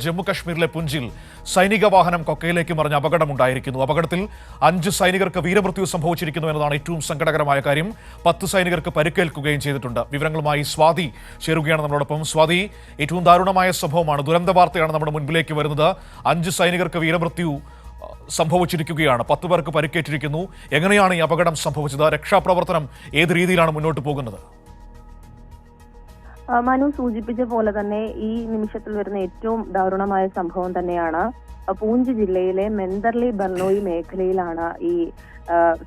ജമ്മു കശ്മീരിലെ പുഞ്ചിൽ സൈനിക വാഹനം കൊക്കയിലേക്ക് മറിഞ്ഞ അപകടമുണ്ടായിരിക്കുന്നു. അപകടത്തിൽ 5 സൈനികർക്ക് വീരമൃത്യു സംഭവിച്ചിരിക്കുന്നു എന്നതാണ് ഏറ്റവും സങ്കടകരമായ കാര്യം. 10 സൈനികർക്ക് പരിക്കേൽക്കുകയും ചെയ്തിട്ടുണ്ട്. വിവരങ്ങളുമായി സ്വാതി ചേരുകയാണ് നമ്മളോടൊപ്പം. സ്വാതി, ഏറ്റവും ദാരുണമായ സംഭവമാണ്, ദുരന്ത വാർത്തയാണ് നമ്മുടെ മുൻപിലേക്ക് വരുന്നത്. 5 സൈനികർക്ക് വീരമൃത്യു സംഭവിച്ചിരിക്കുകയാണ്, 10 പേർക്ക് പരിക്കേറ്റിരിക്കുന്നു. എങ്ങനെയാണ് ഈ അപകടം സംഭവിച്ചത്? രക്ഷാപ്രവർത്തനം ഏത് രീതിയിലാണ് മുന്നോട്ട് പോകുന്നത്? മനു സൂചിപ്പിച്ച പോലെ തന്നെ ഈ നിമിഷത്തിൽ വരുന്ന ഏറ്റവും ദാരുണമായ സംഭവം തന്നെയാണ്. പൂഞ്ച് ജില്ലയിലെ മെന്തർലി ബർണോയി മേഖലയിലാണ് ഈ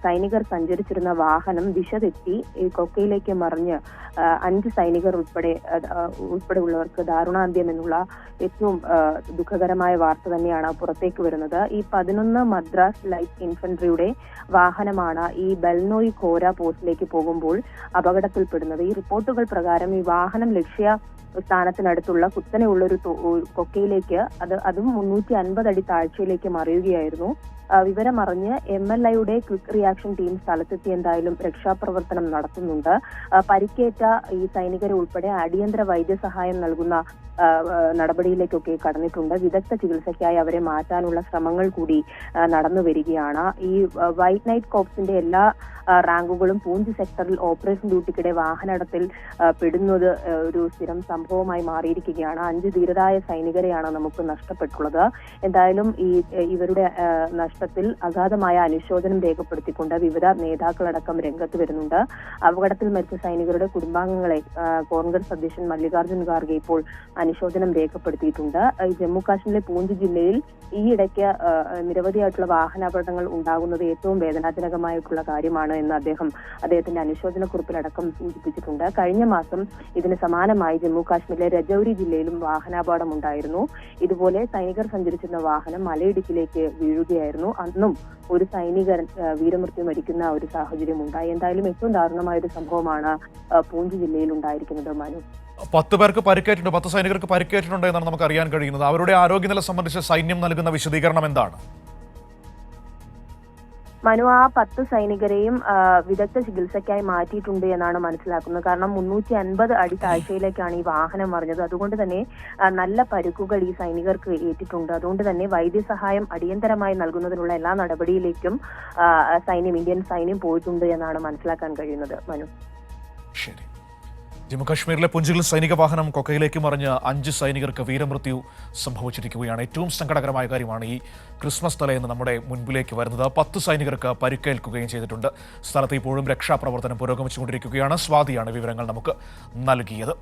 സൈനികർ സഞ്ചരിച്ചിരുന്ന വാഹനം ദിശ തെറ്റി ഈ കൊക്കയിലേക്ക് മറിഞ്ഞ് 5 സൈനികർ ഉൾപ്പെടെയുള്ളവർക്ക് ദാരുണാന്ത്യം എന്നുള്ള ഏറ്റവും ദുഃഖകരമായ വാർത്ത തന്നെയാണ് പുറത്തേക്ക് വരുന്നത്. ഈ 11 മദ്രാസ് ലൈറ്റ് ഇൻഫൻട്രിയുടെ വാഹനമാണ് ഈ ബൽനോയി ഖോര പോസ്റ്റിലേക്ക് പോകുമ്പോൾ അപകടത്തിൽപ്പെടുന്നത്. ഈ റിപ്പോർട്ടുകൾ പ്രകാരം ഈ വാഹനം ലക്ഷ്യ സ്ഥാനത്തിനടുത്തുള്ള കുത്തനെയുള്ള ഒരു കൊക്കയിലേക്ക് അതും 350 അടി താഴ്ചയിലേക്ക് മറിയുകയായിരുന്നു. വിവരമറിഞ്ഞ് MLIയുടെ ക്വിക്ക് റിയാക്ഷൻ ടീം സ്ഥലത്തെത്തി എന്തായാലും രക്ഷാപ്രവർത്തനം നടത്തുന്നുണ്ട്. പരിക്കേറ്റ ഈ സൈനികരെ ഉൾപ്പെടെ അടിയന്തര വൈദ്യസഹായം നൽകുന്ന നടപടിയിലേക്കൊക്കെ കടന്നിട്ടുണ്ട്. വിദഗ്ധ ചികിത്സയ്ക്കായി അവരെ മാറ്റാനുള്ള ശ്രമങ്ങൾ കൂടി നടന്നു വരികയാണ്. ഈ വൈറ്റ് നൈറ്റ് കോപ്സിന്റെ എല്ലാ റാങ്കുകളും പൂഞ്ച് സെക്ടറിൽ ഓപ്പറേഷൻ ഡ്യൂട്ടിക്കിടെ വാഹനത്തിൽ പെടുന്നത് ഒരു സ്ഥിരം സംഭവമായി മാറിയിരിക്കുകയാണ്. 5 ധീരരായ സൈനികരെയാണ് നമുക്ക് നഷ്ടപ്പെട്ടുള്ളത്. എന്തായാലും ഇവരുടെ നഷ്ടത്തിൽ അഗാധമായ അനുശോചനം രേഖപ്പെടുത്തിക്കൊണ്ട് വിവിധ നേതാക്കളടക്കം രംഗത്ത് വരുന്നുണ്ട്. അപകടത്തിൽ മരിച്ച സൈനികരുടെ കുടുംബാംഗങ്ങളെ കോൺഗ്രസ് അധ്യക്ഷൻ മല്ലികാർജ്ജുൻ ഖാർഗെ ഇപ്പോൾ അനുശോചനം രേഖപ്പെടുത്തിയിട്ടുണ്ട്. ജമ്മു കാശ്മീരിലെ പൂഞ്ച് ജില്ലയിൽ ഈയിടയ്ക്ക് നിരവധിയായിട്ടുള്ള വാഹനാപകടങ്ങൾ ഉണ്ടാകുന്നത് ഏറ്റവും വേദനാജനകമായിട്ടുള്ള കാര്യമാണ് എന്ന് അദ്ദേഹത്തിന്റെ അനുശോചന കുറിപ്പിലടക്കം സൂചിപ്പിച്ചിട്ടുണ്ട്. കഴിഞ്ഞ മാസം ഇതിന് സമാനമായി ജമ്മു കാശ്മീരിലെ രജൌരി ജില്ലയിലും വാഹനാപകടം ഉണ്ടായിരുന്നു. ഇതുപോലെ സൈനികർ സഞ്ചരിച്ചിരുന്ന വാഹനം മലയിടുക്കിലേക്ക് വീഴുകയായിരുന്നു. അന്നും ഒരു സൈനികൻ വീരമൃത്യു മരിക്കുന്ന ഒരു സാഹചര്യം ഉണ്ടായി. എന്തായാലും ഏറ്റവും ദാരുണമായ ഒരു സംഭവമാണ് പൂഞ്ച് ജില്ലയിൽ ഉണ്ടായിരിക്കുന്നത്. മനു, 10 പേർക്ക് പരിക്കേറ്റിട്ടുണ്ട്, 10 സൈനികർക്ക് പരിക്കേറ്റിട്ടുണ്ട് എന്നാണ് നമുക്ക് അറിയാൻ കഴിയുന്നത്. അവരുടെ ആരോഗ്യനില സംബന്ധിച്ച് സൈന്യം നൽകുന്ന വിശദീകരണം എന്താണ്? മനു, ആ 10 സൈനികരെയും വിദഗ്ധ ചികിത്സയ്ക്കായി മാറ്റിയിട്ടുണ്ട് എന്നാണ് മനസ്സിലാക്കുന്നത്. കാരണം 350 അടി താഴ്ചയിലേക്കാണ് ഈ വാഹനം മറിഞ്ഞത്. അതുകൊണ്ട് തന്നെ നല്ല പരുക്കുകൾ ഈ സൈനികർക്ക് ഏറ്റിട്ടുണ്ട്. അതുകൊണ്ട് തന്നെ വൈദ്യസഹായം അടിയന്തരമായി നൽകുന്നതിനുള്ള എല്ലാ നടപടിയിലേക്കും ഇന്ത്യൻ സൈന്യം പോയിട്ടുണ്ട് എന്നാണ് മനസ്സിലാക്കാൻ കഴിയുന്നത്. മനു, ശരി. ജമ്മു കാശ്മീരിലെ പുഞ്ചിൽ സൈനിക വാഹനം കൊക്കയിലേക്ക് മറിഞ്ഞ് 5 സൈനികർക്ക് വീരമൃത്യു സംഭവിച്ചിരിക്കുകയാണ്. ഏറ്റവും സങ്കടകരമായ കാര്യമാണ് ഈ ക്രിസ്മസ് തലേന്ന് നമ്മുടെ മുൻപിലേക്ക് വരുന്നത്. 10 സൈനികർക്ക് പരിക്കേൽക്കുകയും ചെയ്തിട്ടുണ്ട്. സ്ഥലത്ത് ഇപ്പോഴും രക്ഷാപ്രവർത്തനം പുരോഗമിച്ചുകൊണ്ടിരിക്കുകയാണ്. സ്വാതിയാണ് വിവരങ്ങൾ നമുക്ക് നൽകിയത്.